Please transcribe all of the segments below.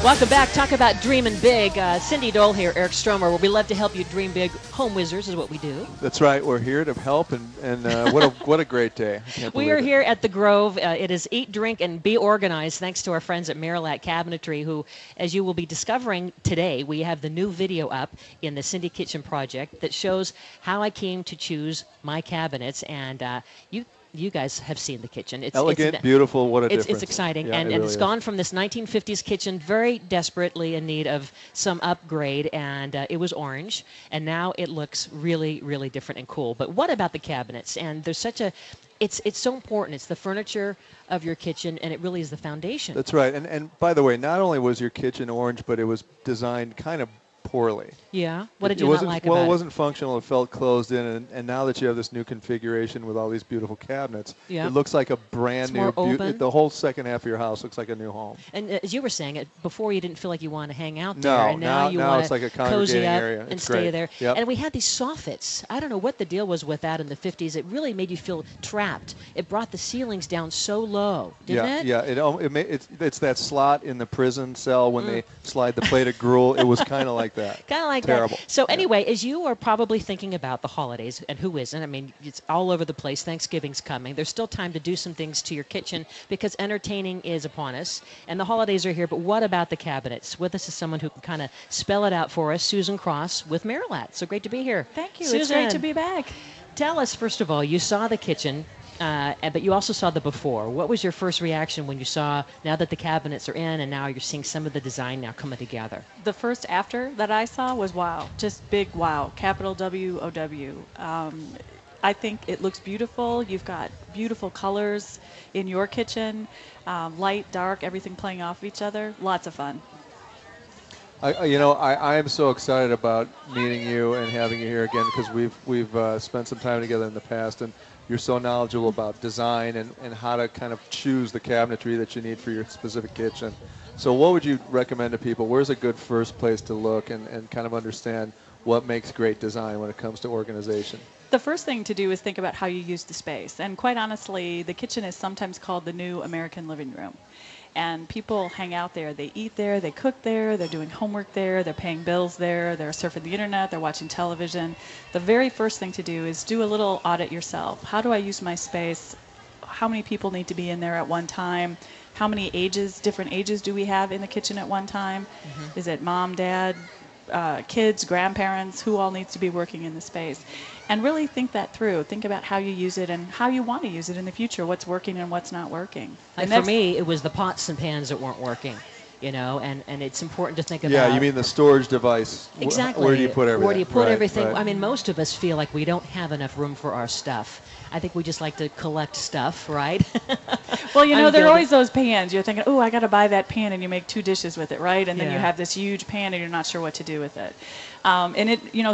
Welcome back. Talk about dreaming big. Cindy Dole here, Eric Stromer, where we love to help you dream big. Home Wizards is what we do. That's right. We're here to help, and what a great day. We are here at the Grove. It is Eat, Drink, and Be Organized, thanks to our friends at Marilat Cabinetry, who, as you will be discovering today, we have the new video up in the Cindy Kitchen project that shows how I came to choose my cabinets, and you guys have seen the kitchen. It's elegant, beautiful, what a difference. It's exciting, yeah, and really it's gone from this 1950s kitchen, very desperately in need of some upgrade, and it was orange, and now it looks really, really different and cool. But what about the cabinets? And there's such a, it's so important. It's the furniture of your kitchen, and it really is the foundation. That's right. And by the way, not only was your kitchen orange, but it was designed kind of poorly. Yeah? What did you not like about it? Well, it wasn't functional. It felt closed in. And now that you have this new configuration with all these beautiful cabinets, it looks like a brand new, the whole second half of your house looks like a new home. And as you were saying, before you didn't feel like you wanted to hang out there. And now you want it's like a cozy up area. and stay there. Yep. And we had these soffits. I don't know what the deal was with that in the 50s. It really made you feel trapped. It brought the ceilings down so low, didn't it? Yeah, it's that slot in the prison cell when they slide the plate of gruel. It was kind of like that. Kind of like Terrible. that. So anyway, as you are probably thinking about the holidays, and who isn't? I mean, it's all over the place. Thanksgiving's coming. There's still time to do some things to your kitchen because entertaining is upon us, and the holidays are here. But what about the cabinets? With us is someone who can kind of spell it out for us, Susan Cross with Marilat. So great to be here. Thank you. Susan, it's great to be back. Tell us, first of all, you saw the kitchen. But you also saw the before. What was your first reaction when you saw, now that the cabinets are in and now you're seeing some of the design now coming together? The first after that I saw was wow. Just big wow. Capital W-O-W. I think it looks beautiful. You've got beautiful colors in your kitchen. Light, dark, everything playing off each other. Lots of fun. I am so excited about meeting you and having you here again because we've spent some time together in the past, and you're so knowledgeable about design and how to kind of choose the cabinetry that you need for your specific kitchen. So what would you recommend to people? Where's a good first place to look and kind of understand what makes great design when it comes to organization? The first thing to do is think about how you use the space. And quite honestly, the kitchen is sometimes called the new American living room. And people hang out there. They eat there, they cook there, they're doing homework there, they're paying bills there, they're surfing the internet, they're watching television. The very first thing to do is do a little audit yourself. How do I use my space? How many people need to be in there at one time? How many ages, different ages do we have in the kitchen at one time? Mm-hmm. Is it mom, dad, kids, grandparents? Who all needs to be working in the space? And really think that through. Think about how you use it and how you want to use it in the future, what's working and what's not working. And for me, it was the pots and pans that weren't working, and it's important to think about. Yeah, you mean the storage device. Exactly. Where do you put everything? Where do you put everything? Right. I mean, most of us feel like we don't have enough room for our stuff. I think we just like to collect stuff, right? Well, there are always those pans. You're thinking, oh, I got to buy that pan, and you make 2 dishes with it, right? And then you have this huge pan, and you're not sure what to do with it.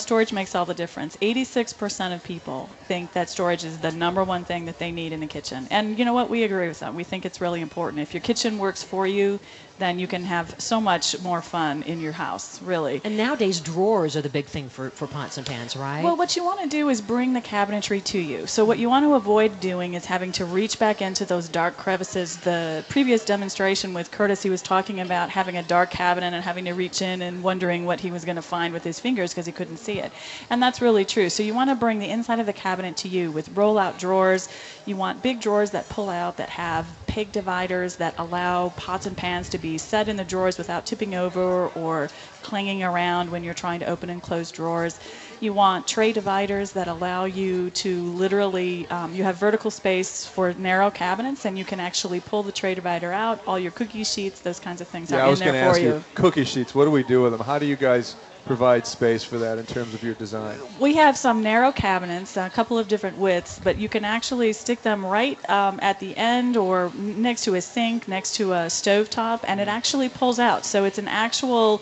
Storage makes all the difference. 86% of people think that storage is the #1 thing that they need in the kitchen. And you know what? We agree with that. We think it's really important. If your kitchen works for you, then you can have so much more fun in your house, really. And nowadays, drawers are the big thing for pots and pans, right? Well, what you want to do is bring the cabinetry to you. So what you want to avoid doing is having to reach back into those dark crevices. The previous demonstration with Curtis, he was talking about having a dark cabinet and having to reach in and wondering what he was going to find with his fingers because he couldn't see it. And that's really true. So you want to bring the inside of the cabinet to you with roll-out drawers. You want big drawers that pull out, that have peg dividers that allow pots and pans to be set in the drawers without tipping over or clanging around when you're trying to open and close drawers. You want tray dividers that allow you to literally, you have vertical space for narrow cabinets, and you can actually pull the tray divider out. All your cookie sheets, those kinds of things are in there for you. Yeah, I was going to ask you, cookie sheets, what do we do with them? How do you guys provide space for that in terms of your design? We have some narrow cabinets, a couple of different widths, but you can actually stick them right at the end or next to a sink, next to a stovetop, and it actually pulls out. So it's an actual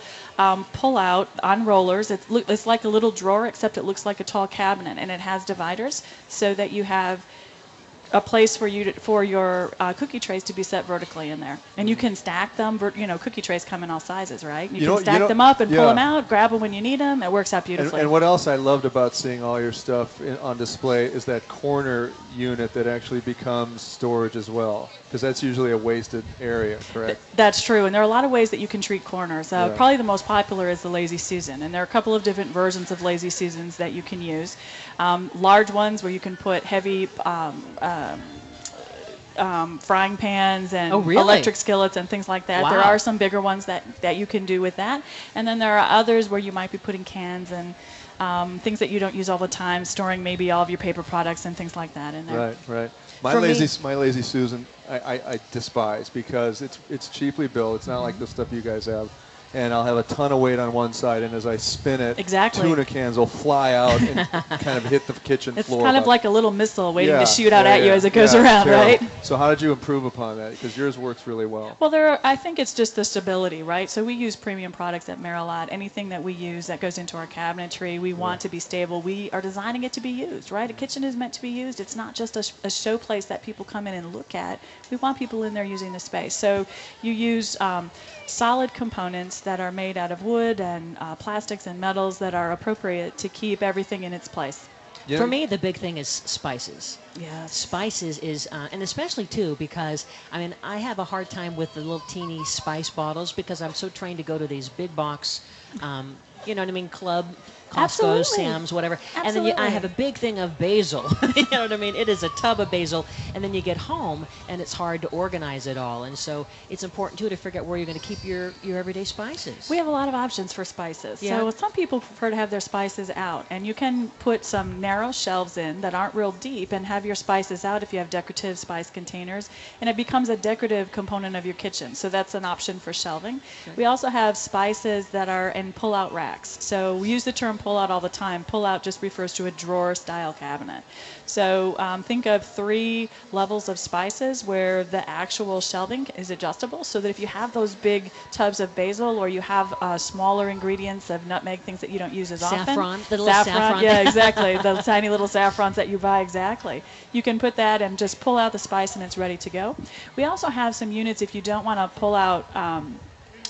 pull out on rollers. It's like a little drawer, except it looks like a tall cabinet, and it has dividers so that you have a place for your cookie trays to be set vertically in there, and you can stack them. Cookie trays come in all sizes, right? You can stack them up and pull them out, grab them when you need them. It works out beautifully. And what else I loved about seeing all your stuff on display is that corner unit that actually becomes storage as well, because that's usually a wasted area, correct? That's true, and there are a lot of ways that you can treat corners. Probably the most popular is the Lazy Susan, and there are a couple of different versions of Lazy Susans that you can use. Large ones where you can put heavy frying pans and electric skillets and things like that. Wow. There are some bigger ones that you can do with that, and then there are others where you might be putting cans and things that you don't use all the time, storing maybe all of your paper products and things like that in there. Right. My Lazy Susan, I despise because it's cheaply built. It's not like the stuff you guys have. And I'll have a ton of weight on one side, and as I spin it, tuna cans will fly out and kind of hit the kitchen floor. It's kind of like a little missile waiting to shoot out at you as it goes around, right? So how did you improve upon that? Because yours works really well. Well, I think it's just the stability, right? So we use premium products at Merillat. Anything that we use that goes into our cabinetry, we want to be stable. We are designing it to be used, right? A kitchen is meant to be used. It's not just a show place that people come in and look at. We want people in there using the space. So you use solid components that are made out of wood and plastics and metals that are appropriate to keep everything in its place. Yeah. For me, the big thing is spices. Yeah, Spices is, and especially too, because I have a hard time with the little teeny spice bottles because I'm so trained to go to these big box, you know what I mean, Club, Costco, Absolutely. Sam's, whatever. Absolutely. And then I have a big thing of basil. You know what I mean? It is a tub of basil, and then you get home, and it's hard to organize it all. And so it's important too to figure out where you're going to keep your everyday spices. We have a lot of options for spices. Yeah. So some people prefer to have their spices out, and you can put some narrow shelves in that aren't real deep and have your spices out if you have decorative spice containers, and it becomes a decorative component of your kitchen. So that's an option for shelving. Okay. We also have spices that are in pull-out racks. So we use the term pull-out all the time. Pull-out just refers to a drawer-style cabinet. So think of 3 levels of spices where the actual shelving is adjustable, so that if you have those big tubs of basil or you have smaller ingredients of nutmeg, things that you don't use as often. Saffron, the little saffron. Yeah, exactly. The tiny little saffrons that you buy, exactly. You can put that and just pull out the spice and it's ready to go. We also have some units if you don't want to pull out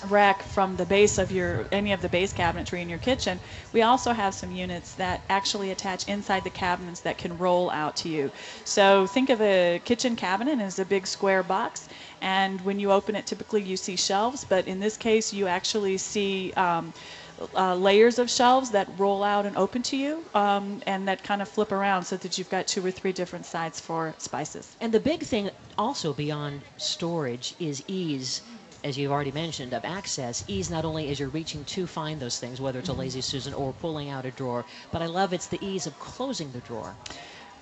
rack from the base of any of the base cabinetry in your kitchen. We also have some units that actually attach inside the cabinets that can roll out to you. So think of a kitchen cabinet as a big square box, and when you open it, typically you see shelves, but in this case you actually see layers of shelves that roll out and open to you, and that kind of flip around so that you've got 2 or 3 different sides for spices. And the big thing also beyond storage is ease, as you've already mentioned, of access. Ease not only as you're reaching to find those things, whether it's a Lazy Susan or pulling out a drawer, but I love it's the ease of closing the drawer.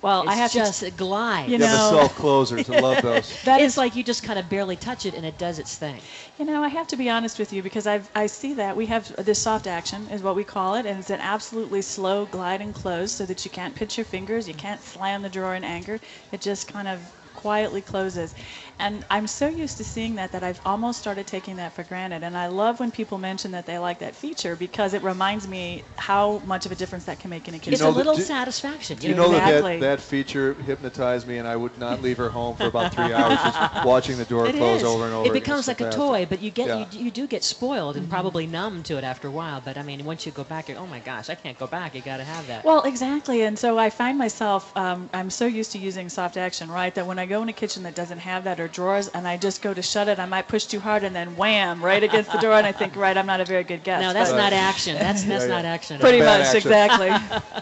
Well, it's I have just to glide. The self-closers. I love those. It's like you just kind of barely touch it and it does its thing. I have to be honest with you because I see that we have this soft action is what we call it, and it's an absolutely slow glide and close so that you can't pinch your fingers, you can't slam the drawer in anger. It just kind of quietly closes. And I'm so used to seeing that I've almost started taking that for granted. And I love when people mention that they like that feature because it reminds me how much of a difference that can make in a kitchen. It's a little satisfaction. Do you know that feature hypnotized me, and I would not leave her home for about 3 hours just watching the door close over and over. It becomes like a toy, but you do get spoiled and probably numb to it after a while. But once you go back, oh my gosh, I can't go back. You got to have that. Well, exactly. And so I find myself, I'm so used to using soft action, right, that when I go in a kitchen that doesn't have that or drawers, and I just go to shut it, I might push too hard and then wham, right against the door, and I think, right, I'm not a very good guest. No, that's not action. That's not action. Pretty much, action. exactly.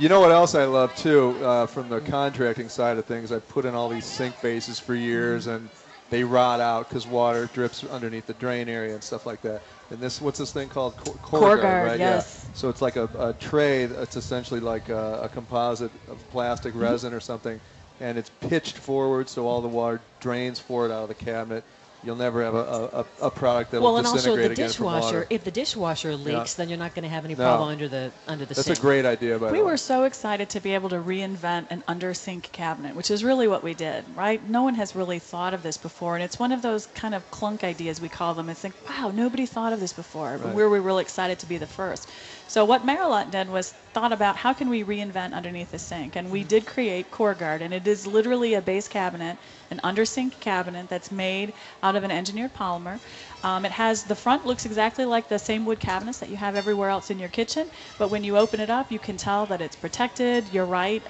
You know what else I love, too, from the contracting side of things? I put in all these sink bases for years, and they rot out because water drips underneath the drain area and stuff like that. And what's this thing called? Core-Guard, right? Yes. Yeah. So it's like a tray that's essentially like a composite of plastic resin or something, and it's pitched forward so all the water drains forward out of the cabinet. you'll never have a product that Well, will and also disintegrate the again from water. dishwasher. If the dishwasher leaks, then you're not going to have any No. problem under the That's sink. a great idea, by the We way. were so excited to be able to reinvent an under sink cabinet, which is really what we did, right? No one has really thought of this before, and it's one of those kind of clunk ideas we call them. It's like, wow, nobody thought of this before, but Right. we were really excited to be the first. So what Merillat did was thought about how can we reinvent underneath the sink, and we did create CoreGuard, and it is literally a base cabinet, an under sink cabinet that's made out of an engineered polymer. It has, the front looks exactly like the same wood cabinets that you have everywhere else in your kitchen, but when you open it up, you can tell that it's protected. You're right,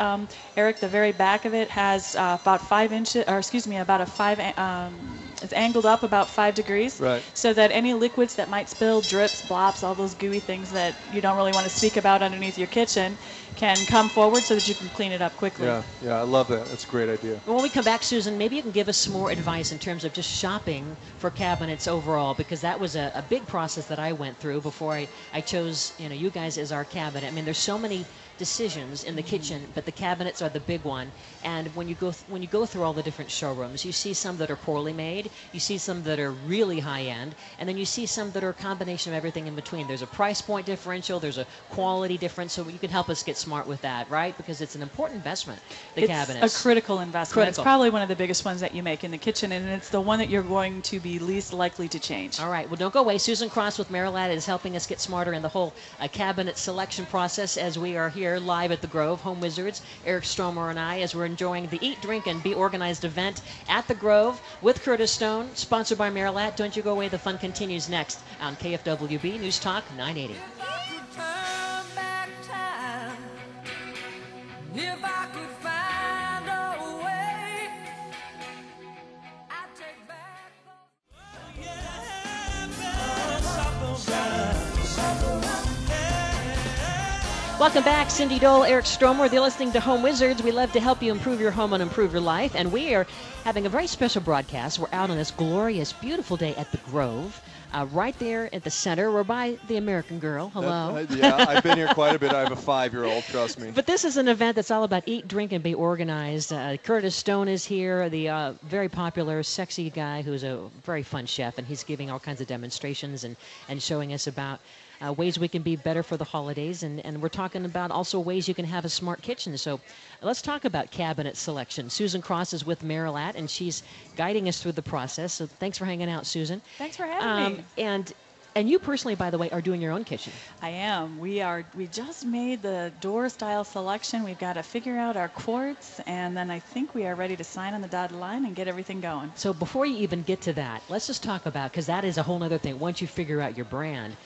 Eric, the very back of it has about 5 inches, or excuse me, about a 5, it's angled up about 5 degrees. Right. So that any liquids that might spill, drips, blops, all those gooey things that you don't really want to speak about underneath your kitchen can come forward so that you can clean it up quickly. Yeah, I love that. That's a great idea. When we come back, Susan, maybe you can give us some more advice in terms of just shopping for cabinets overall, because that was a big process that I went through before I chose, you guys as our cabinet. I mean, there's so many decisions in the kitchen, but the cabinets are the big one. And when you go through all the different showrooms, you see some that are poorly made, you see some that are really high end, and then you see some that are a combination of everything in between. There's a price point differential, there's a quality difference, so you can help us get smart with that, right? Because it's an important investment, the cabinets. It's a critical investment. Critical. It's probably one of the biggest ones that you make in the kitchen, and it's the one that you're going to be least likely to change. All right. Well, don't go away. Susan Cross with Merillat is helping us get smarter in the whole cabinet selection process as we are here live at the Grove, Home Wizards, Eric Stromer and I, as we're enjoying the Eat, Drink, and Be Organized event at the Grove with Curtis Stone, sponsored by Merillat. Don't you go away. The fun continues next on KFWB News Talk 980. If I could find a way, I'd take back Welcome back, Cindy Dole, Eric Stromer. They're listening to Home Wizards. We love to help you improve your home and improve your life. And we are having a very special broadcast. We're out on this glorious, beautiful day at the Grove, right there at the center. We're by the American Girl. Hello. Yeah, I've been here quite a bit. I have a 5-year-old, trust me. But this is an event that's all about eat, drink, and be organized. Curtis Stone is here, the very popular, sexy guy who's a very fun chef, and he's giving all kinds of demonstrations and showing us about ways we can be better for the holidays, and we're talking about also ways you can have a smart kitchen. So let's talk about cabinet selection. Susan Cross is with Merillat, and she's guiding us through the process. So thanks for hanging out, Susan. Thanks for having me. And you personally, by the way, are doing your own kitchen. I am. We just made the door style selection. We've got to figure out our quartz, and then I think we are ready to sign on the dotted line and get everything going. So before you even get to that, let's just talk about, because that is a whole other thing. Once you figure out your brand,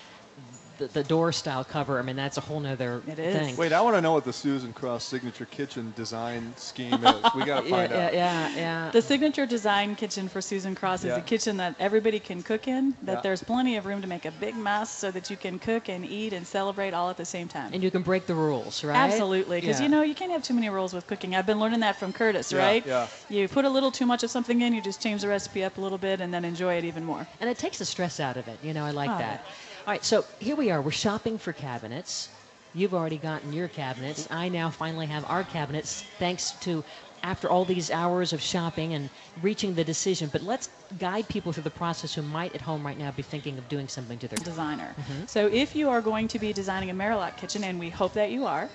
the door style cover, I mean, that's a whole nother It is. thing. Wait, I want to know what the Susan Cross signature kitchen design scheme is. We got to find out. Yeah. The signature design kitchen for Susan Cross is Yeah. a kitchen that everybody can cook in, that Yeah. there's plenty of room to make a big mess so that you can cook and eat and celebrate all at the same time. And you can break the rules, right? Absolutely, because Yeah. you can't have too many rules with cooking. I've been learning that from Curtis, Yeah, right? yeah. You put a little too much of something in, you just change the recipe up a little bit and then enjoy it even more. And it takes the stress out of it. I like Oh, that. All right, so here we are. We're shopping for cabinets. You've already gotten your cabinets. I now finally have our cabinets, thanks to after all these hours of shopping and reaching the decision. But let's guide people through the process who might at home right now be thinking of doing something to their Designer. Mm-hmm. So if you are going to be designing a Merillat kitchen, and we hope that you are,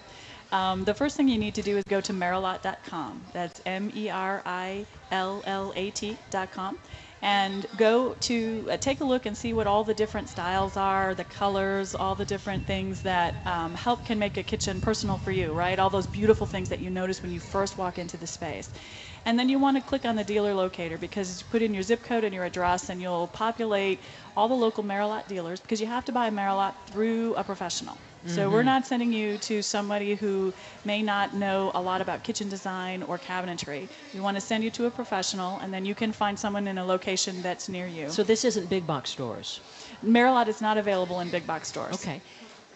the first thing you need to do is go to Merillat.com. That's MERILLAT.com. And go to take a look and see what all the different styles are, the colors, all the different things that can make a kitchen personal for you, right? All those beautiful things that you notice when you first walk into the space. And then you want to click on the dealer locator, because you put in your zip code and your address, and you'll populate all the local Merillat dealers, because you have to buy a Merillat through a professional. So we're not sending you to somebody who may not know a lot about kitchen design or cabinetry. We want to send you to a professional, and then you can find someone in a location that's near you. So this isn't big box stores. Merillat is not available in big box stores. Okay.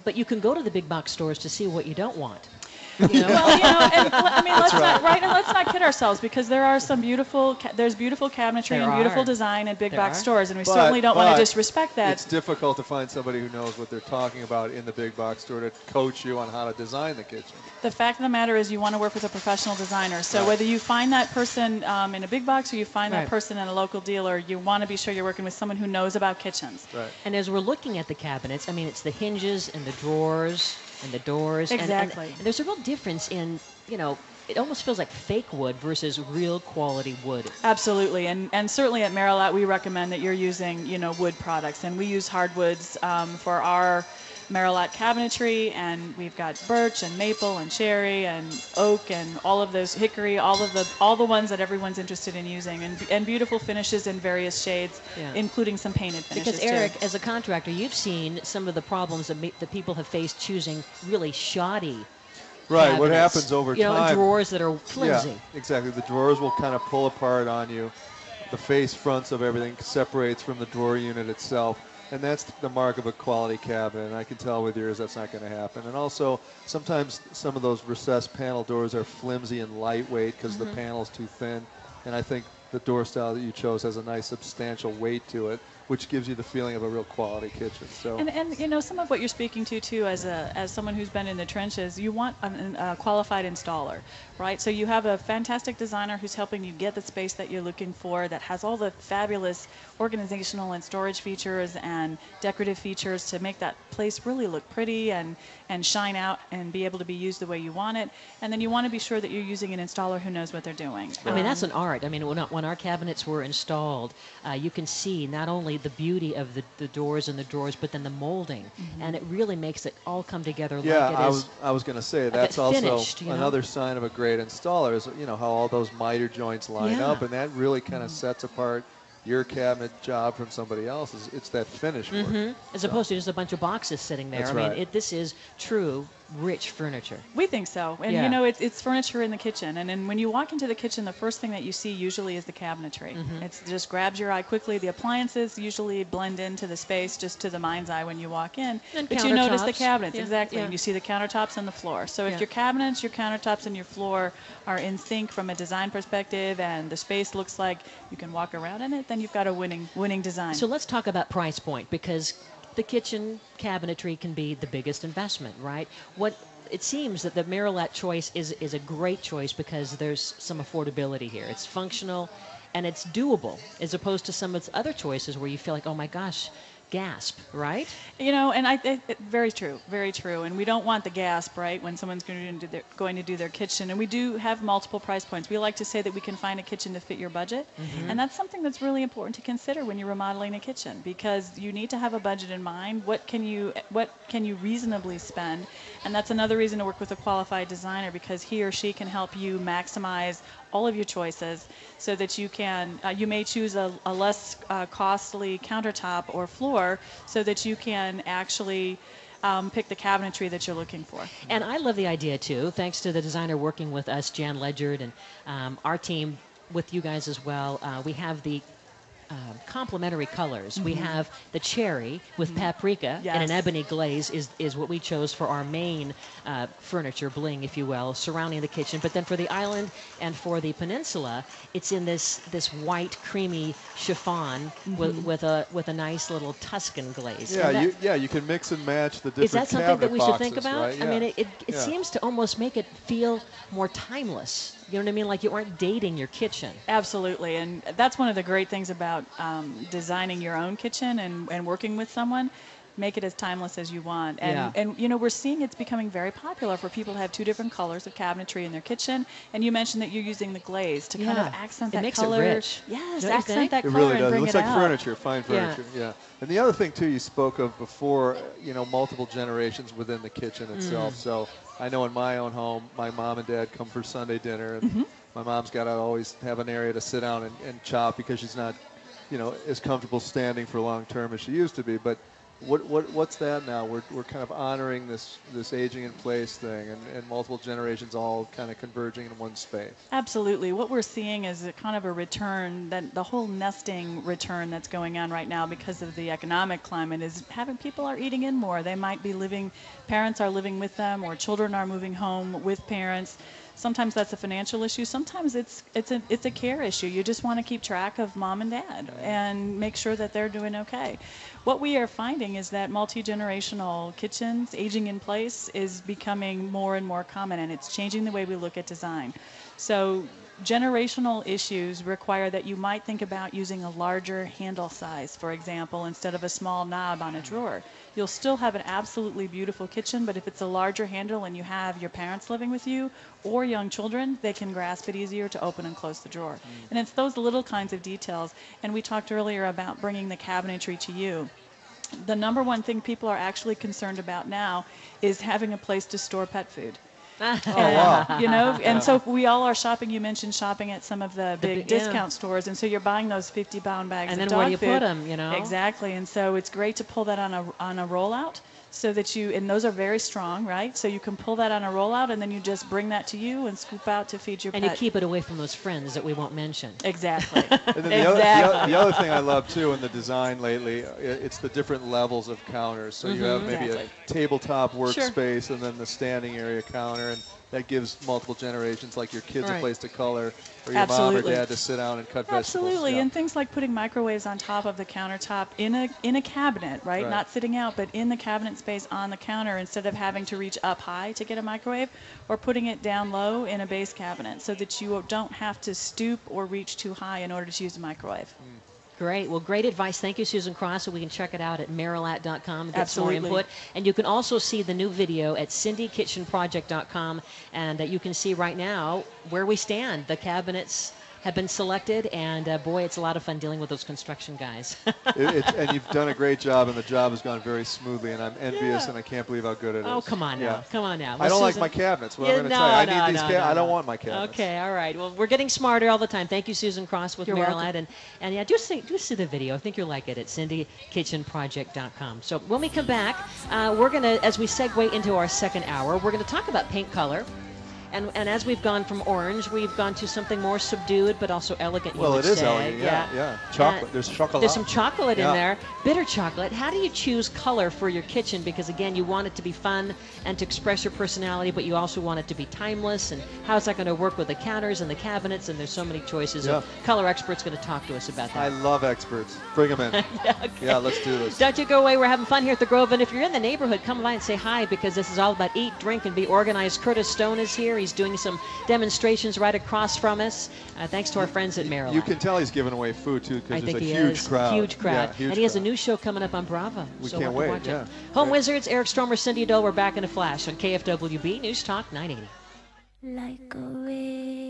But you can go to the big box stores to see what you don't want. You know? Well, and, I mean, let's not right. and let's not kid ourselves, because there are some beautiful there's beautiful cabinetry There and beautiful are. design in big There box are. stores, and we But- certainly don't want but to disrespect that. It's difficult to find somebody who knows what they're talking about in the big box store to coach you on how to design the kitchen. The fact of the matter is, you want to work with a professional designer. So Right. whether you find that person in a big box or you find Right. that person in a local dealer, you want to be sure you're working with someone who knows about kitchens. Right. And as we're looking at the cabinets, I mean, it's the hinges and the drawers and the doors. Exactly. And there's a real difference in, it almost feels like fake wood versus real quality wood. Absolutely, and certainly at Marilat, we recommend that you're using wood products, and we use hardwoods for our Marilat cabinetry, and we've got birch and maple and cherry and oak and all of those, hickory, all the ones that everyone's interested in using, and beautiful finishes in various shades, Yeah. including some painted finishes Because Eric, too. as a contractor, you've seen some of the problems that people have faced choosing really shoddy Right. What cabinets. happens over You know, time? drawers that are flimsy. Yeah, exactly. The drawers will kind of pull apart on you. The face fronts of everything separates from the drawer unit itself. And that's the mark of a quality cabinet. And I can tell with yours that's not going to happen. And also, sometimes some of those recessed panel doors are flimsy and lightweight because the panel's too thin. And I think the door style that you chose has a nice substantial weight to it, which gives you the feeling of a real quality kitchen. So. And some of what you're speaking to too, as someone who's been in the trenches, you want a qualified installer, right? So you have a fantastic designer who's helping you get the space that you're looking for, that has all the fabulous organizational and storage features and decorative features to make that place really look pretty and shine out and be able to be used the way you want it. And then you want to be sure that you're using an installer who knows what they're doing. I mean, that's an art. I mean, when our cabinets were installed, you can see not only the beauty of the doors and the drawers, but then the molding. And it really makes it all come together Yeah, like it is. I was going to say like that's it's also finished, you know? another sign of a great installer is how all those miter joints line Yeah. up, and that really kind of sets apart your cabinet job from somebody else's. It's that finish work. As opposed to just a bunch of boxes sitting there. That's I mean, right. this is true, rich furniture. We think so. And Yeah. it's furniture in the kitchen. And then when you walk into the kitchen, the first thing that you see usually is the cabinetry. It just grabs your eye quickly. The appliances usually blend into the space just to the mind's eye when you walk in. And But you notice the countertops. cabinets, Yeah, exactly. yeah. And you see the countertops and the floor. So if Yeah. your cabinets, your countertops, and your floor are in sync from a design perspective, and the space looks like you can walk around in it, then you've got a winning design. So let's talk about price point, because the kitchen cabinetry can be the biggest investment, right? It seems that the Marilat choice is a great choice because there's some affordability here. It's functional and it's doable, as opposed to some of its other choices where you feel like, oh my gosh, gasp, right? And very true, very true. And we don't want the gasp, right, when someone's going to do their kitchen. And we do have multiple price points. We like to say that we can find a kitchen to fit your budget, and that's something that's really important to consider when you're remodeling a kitchen, because you need to have a budget in mind. What can you reasonably spend? And that's another reason to work with a qualified designer, because he or she can help you maximize all of your choices so that you may choose a less costly countertop or floor so that you can actually pick the cabinetry that you're looking for. And I love the idea too, thanks to the designer working with us, Jan Ledgerd, and our team with you guys as well. We have the complementary colors. We have the cherry with paprika and an Yes. ebony glaze is what we chose for our main furniture bling, if you will, surrounding the kitchen. But then for the island and for the peninsula, it's in this white creamy chiffon with a nice little Tuscan glaze. And that- You can mix and match the different is that something that we should think cabinet about? boxes, I right? mean, it Yeah. seems to almost make it feel more timeless. You know what I mean? Like you aren't dating your kitchen. Absolutely, and that's one of the great things about designing your own kitchen and working with someone. Make it as timeless as you want. And we're seeing it's becoming very popular for people to have two different colors of cabinetry in their kitchen. And you mentioned that you're using the glaze to kind of Yeah. accent It that makes it color. rich. Yes, Don't you accent think? that It color really and does. It bring looks it like out. furniture, fine Yeah. furniture. Yeah. And the other thing too, you spoke of before, multiple generations within the kitchen itself. So I know in my own home, my mom and dad come for Sunday dinner, and my mom's got to always have an area to sit down and chop because she's not, as comfortable standing for long term as she used to be. But What's that now? We're kind of honoring this aging in place thing, and multiple generations all kind of converging in one space. Absolutely. What we're seeing is a kind of a return, that the whole nesting return that's going on right now because of the economic climate is having people are eating in more. They might be living, parents are living with them, or children are moving home with parents. Sometimes that's a financial issue. Sometimes it's a care issue. You just want to keep track of mom and dad and make sure that they're doing okay. What we are finding is that multi-generational kitchens, aging in place, is becoming more and more common, and it's changing the way we look at design. So generational issues require that you might think about using a larger handle size, for example, instead of a small knob on a drawer. You'll still have an absolutely beautiful kitchen, but if it's a larger handle and you have your parents living with you or young children, they can grasp it easier to open and close the drawer. And it's those little kinds of details. And we talked earlier about bringing the cabinetry to you. The number one thing people are actually concerned about now is having a place to store pet food. You know, and so we all are shopping. You mentioned shopping at some of the big discount stores, and so you're buying those 50-pound bags And of then where dog do you food. put them, you know? Exactly, and so it's great to pull that on a rollout, so that you, and those are very strong, right? So you can pull that on a rollout, and then you just bring that to you and scoop out to feed your And pet. you keep it away from those friends that we won't mention. Exactly. And then the other thing I love too in the design lately, it's the different levels of counters. So you have maybe Exactly. a tabletop workspace and then the standing area counter, and that gives multiple generations, like your kids, Right. a place to color, or your mom or Absolutely. dad to sit down and cut vegetables. Absolutely, Yeah. and things like putting microwaves on top of the countertop in a cabinet, right? Right. Not sitting out, but in the cabinet space on the counter, instead of having to reach up high to get a microwave, or putting it down low in a base cabinet, so that you don't have to stoop or reach too high in order to use a microwave. Great. Well, great advice. Thank you, Susan Cross. So we can check it out at marilat.com and get some more Absolutely. input. And you can also see the new video at cindykitchenproject.com. And you can see right now where we stand. The cabinets have been selected, and boy, it's a lot of fun dealing with those construction guys. And you've done a great job, and the job has gone very smoothly, and I'm envious, Yeah. and I can't believe how good it is. Oh, come on now. Yeah. Come on now. I Well, don't like Susan- my cabinets. What Yeah, I'm going to no, tell you, I no, need these no, cabinets. no, I don't no. want my cabinets. Okay, all right. Well, we're getting smarter all the time. Thank you, Susan Cross with You're Marilat. welcome. And yeah, just see the video. I think you'll like it at cindykitchenproject.com. So when we come back, we're going to, as we segue into our second hour, we're going to talk about paint color. And as we've gone from orange, we've gone to something more subdued, but also elegant. you Well, would it is say. elegant, yeah. Chocolate. There's chocolate. There's some chocolate in Yeah. there, bitter chocolate. How do you choose color for your kitchen? Because again, you want it to be fun and to express your personality, but you also want it to be timeless. And how's that going to work with the counters and the cabinets? And there's so many choices. Yeah. A color expert's going to talk to us about I that. love experts. Bring them in. Yeah, let's do this. Don't you go away. We're having fun here at the Grove. And if you're in the neighborhood, come by and say hi, because this is all about eat, drink, and be organized. Curtis Stone is here. He's doing some demonstrations right across from us. Thanks to our friends at Maryland. You can tell he's giving away food too, I because think there's a he huge is. crowd. Huge crowd. Yeah, huge and he has a crowd. new show coming up on Bravo. We so can't we'll wait, watch it. yeah. Home Great. Wizards, Eric Stromer, Cindy Dole. We're back in a flash on KFWB News Talk 980. Like a wave.